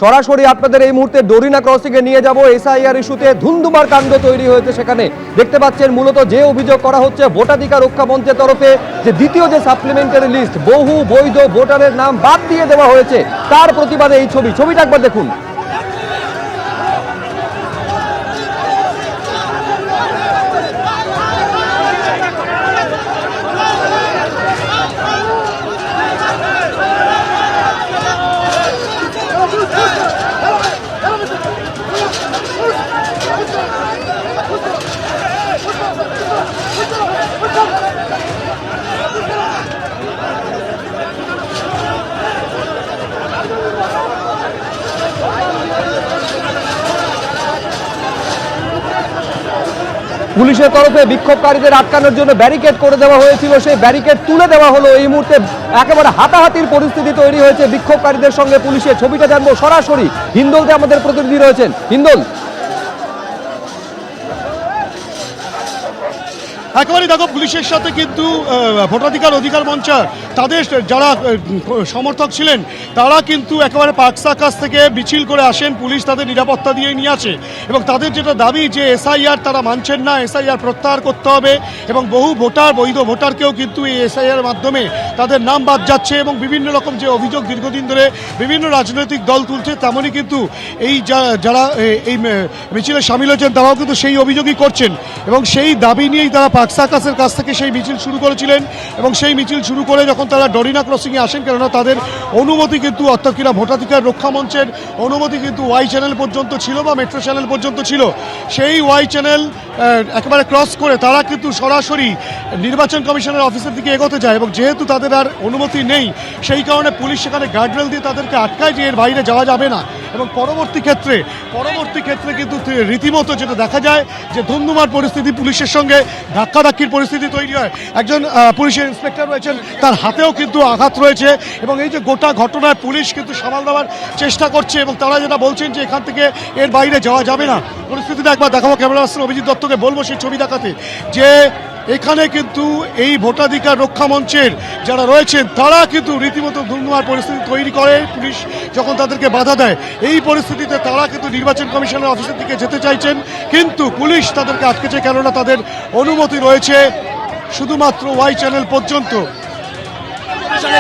সরাসরি আপনাদের এই মুহূর্তে ডোরিনা ক্রসিংয়ে নিয়ে যাব। এসআইআর ইস্যুতে ধুন্ধুমার কাণ্ড তৈরি হয়েছে সেখানে। দেখতে পাচ্ছেন মূলত যে অভিযোগ করা হচ্ছে ভোটাধিকার রক্ষা মঞ্চের তরফে যে দ্বিতীয় যে সাপ্লিমেন্টারি লিস্ট, বহু বৈধ ভোটারের নাম বাদ দিয়ে দেওয়া হয়েছে, তার প্রতিবাদে এই ছবিটা একবার দেখুন। পুলিশের তরফে বিক্ষোভকারীদের আটকানোর জন্য ব্যারিকেড করে দেওয়া হয়েছিল, সেই ব্যারিকেড তুলে দেওয়া হলো। এই মুহূর্তে একেবারে হাতাহাতির পরিস্থিতি তৈরি হয়েছে বিক্ষোভকারীদের সঙ্গে পুলিশের। ছবিটা জানবো সরাসরি হিন্দোলতে আমাদের প্রতিনিধি রয়েছেন। হিন্দোল, একেবারে দেখো, পুলিশের সাথে কিন্তু ভোটাধিকার মঞ্চ তাদের যারা সমর্থক ছিলেন তারা কিন্তু একেবারে পাকসা কাছ থেকে মিছিল করে আসেন। পুলিশ তাদের নিরাপত্তা দিয়ে নিয়ে আসে এবং তাদের যেটা দাবি যে এসআইআর তারা মানছেন না, এসআইআর প্রত্যাহার করতে হবে এবং বহু ভোটার, বৈধ ভোটারকেও কিন্তু এই এসআইআর মাধ্যমে তাদের নাম বাদ যাচ্ছে এবং বিভিন্ন রকম যে অভিযোগ দীর্ঘদিন ধরে বিভিন্ন রাজনৈতিক দল তুলছে, তেমনই কিন্তু এই যারা এই মিছিলে সামিল হয়েছেন তারাও কিন্তু সেই অভিযোগই করছেন এবং সেই দাবি নিয়েই তারা পাকসাকাসের কাছ থেকে সেই মিছিল শুরু করেছিলেন এবং সেই মিছিল শুরু করে যখন তারা ডরিনা ক্রসিংয়ে আসেন, কেননা তাদের অনুমতি কিন্তু অর্থাৎ কিনা ভোটাধিকার রক্ষা মঞ্চের অনুমতি কিন্তু ওয়াই চ্যানেল পর্যন্ত ছিল বা মেট্রো চ্যানেল পর্যন্ত ছিল, সেই ওয়াই চ্যানেল একেবারে ক্রস করে তারা কিন্তু সরাসরি নির্বাচন কমিশনের অফিসের দিকে এগোতে যায় এবং যেহেতু তাদের আর অনুমতি নেই সেই কারণে পুলিশ সেখানে গার্ডরেল দিয়ে তাদেরকে আটকায় যে এর বাইরে যাওয়া যাবে না। এবং পরবর্তী ক্ষেত্রে কিন্তু রীতিমতো যেটা দেখা যায় যে ধুমধুমার পরিস্থিতি, পুলিশের সঙ্গে ধাক্কাধাক্কির পরিস্থিতি তৈরি হয়। একজন পুলিশের ইন্সপেক্টর রয়েছেন, তার হাতেও কিন্তু আঘাত রয়েছে এবং এই যে গোটা ঘটনায় পুলিশ কিন্তু সামাল দেওয়ার চেষ্টা করছে এবং তারা যেটা বলছেন যে এখান থেকে এর বাইরে যাওয়া যাবে না। পরিস্থিতিটা একবার দেখাবো, ক্যামেরা পার্সন অভিজিৎ দত্তকে বলবো সেই ছবি দেখাতে, যে এখানে কিন্তু এই ভোটাধিকার রক্ষা মঞ্চের যারা রয়েছেন তারা কিন্তু রীতিমতো ধুমধুমার পরিস্থিতি তৈরি করে। পুলিশ যখন তাদেরকে বাধা দেয়, এই পরিস্থিতিতে তারা কিন্তু নির্বাচন কমিশনের অফিসের দিকে যেতে চাইছেন, কিন্তু পুলিশ তাদেরকে আটকেছে, কেননা তাদের অনুমতি রয়েছে শুধুমাত্র ওয়াই চ্যানেল পর্যন্ত।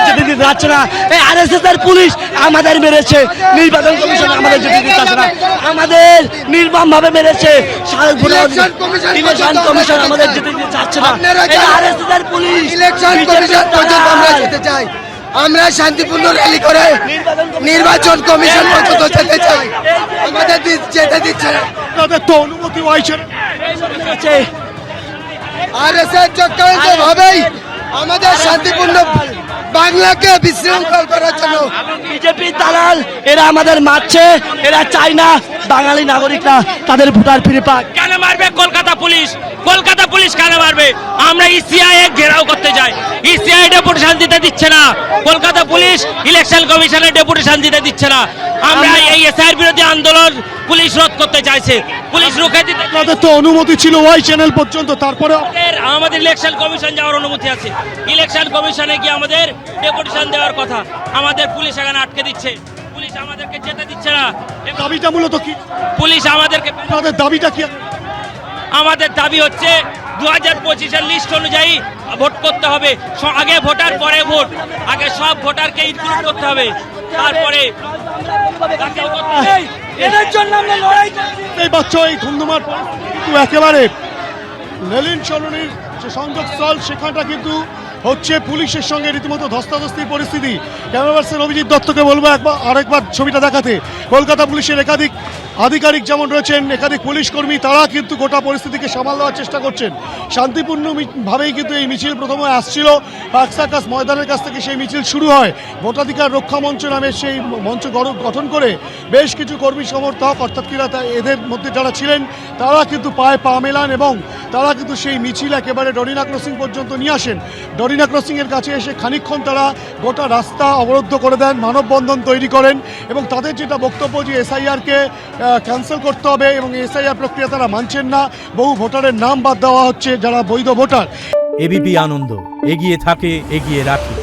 যেতে দিতে যাচ্ছে না, এই আরএসএস এর পুলিশ আমাদের মেরেছে, নির্বাচন কমিশন আমাদের যেতে দিতে যাচ্ছে না, আমাদের নির্মম ভাবে মেরেছে। ইলেকশন কমিশন আমাদের যেতে দিতে যাচ্ছে না, এই আরএসএস এর পুলিশ। ইলেকশন কমিশন পর্যন্ত আমরা যেতে চাই, আমরা শান্তিপূর্ণ র্যালি করে নির্বাচন কমিশন পর্যন্ত যেতে চাই, আমাদের যেতে দিচ্ছে না। তাদের তো অনুমতি ওয়াই চ্যানেল আরএসএস চক্রান্ত ভাবেই আমাদের শান্তিপূর্ণ বাংলাকে বিশৃঙ্খল করার জন্য বিজেপি দালাল, এরা আমাদের মারছে, এরা চায় না বাঙালি নাগরিকরা তাদের ভোটার ফিরে পাক। কেন মারবে কলকাতা পুলিশ কেন মারবে? আমরা ইসিআই ঘেরাও করতে যাই, ইসিআই ডেপুটেশন দিতে দিচ্ছে না, কলকাতা পুলিশ ইলেকশন কমিশনের ডেপুটেশন দিতে দিচ্ছে না। আমরা এই এসআইআর বিরোধী আন্দোলন পুলিশ রোধ করতে চাইছে, পুলিশ রুখে দিতে। তাদের তো অনুমতি ছিল ওয়াই চ্যানেল পর্যন্ত, তারপরে আমাদের ইলেকশন কমিশন যাওয়ার অনুমতি আছে, ইলেকশন কমিশনে গিয়ে আমাদের ডেপুটেশন দেওয়ার কথা, আমাদের পুলিশ এখানে আটকে দিচ্ছে, পুলিশ আমাদেরকে যেতে দিচ্ছে না। দাবিটা মূলত কি? পুলিশ আমাদেরকে, তাদের দাবিটা কি? আমাদের দাবি হচ্ছে 2025-এর লিস্ট অনুযায়ী ভোট করতে হবে, আগে ভোটার পরে ভোট, আগে সব ভোটারকে ইনক্লুড করতে হবে, তারপরে এদের জন্য আমরা লড়াই করছি। এই বাচ্চা এই ধুমধুমার কিন্তু একেবারে লেলিন সরণির যে সংযোগস্থল সেখানটা কিন্তু হচ্ছে পুলিশের সঙ্গে রীতিমতো ধস্তাধস্তির পরিস্থিতি। ক্যামেরা পার্সন অভিজিৎ দত্তকে বলবো আরেকবার ছবিটা দেখাতে। কলকাতা পুলিশের একাধিক আধিকারিক যেমন রয়েছেন, একাধিক পুলিশ কর্মী, তারা কিন্তু গোটা পরিস্থিতিকে সামাল দেওয়ার চেষ্টা করছেন। শান্তিপূর্ণভাবেই কিন্তু এই মিছিল প্রথমে আসছিল পাকসাকাস ময়দানের কাছ থেকে, সেই মিছিল শুরু হয়। ভোটাধিকার রক্ষা মঞ্চ নামে সেই মঞ্চ গঠন করে বেশ কিছু কর্মী সমর্থক, অর্থাৎ কিনা এদের মধ্যে যারা ছিলেন তারা কিন্তু পায়ে পা মেলান এবং তারা কিন্তু সেই মিছিল একেবারে ডরিনা ক্রসিং পর্যন্ত নিয়ে আসেন। ডরিনা ক্রসিংয়ের কাছে এসে খানিকক্ষণ তারা গোটা রাস্তা অবরুদ্ধ করে দেন, মানববন্ধন তৈরি করেন এবং তাদের যেটা বক্তব্য যে এসআইআরকে ক্যান্সেল করতে হবে এবং এসআইআর প্রক্রিয়া তারা মানছেন না, বহু ভোটারের নাম বাদ দেওয়া হচ্ছে যারা বৈধ ভোটার। এবিপি আনন্দ এগিয়ে থাকে, এগিয়ে রাখে।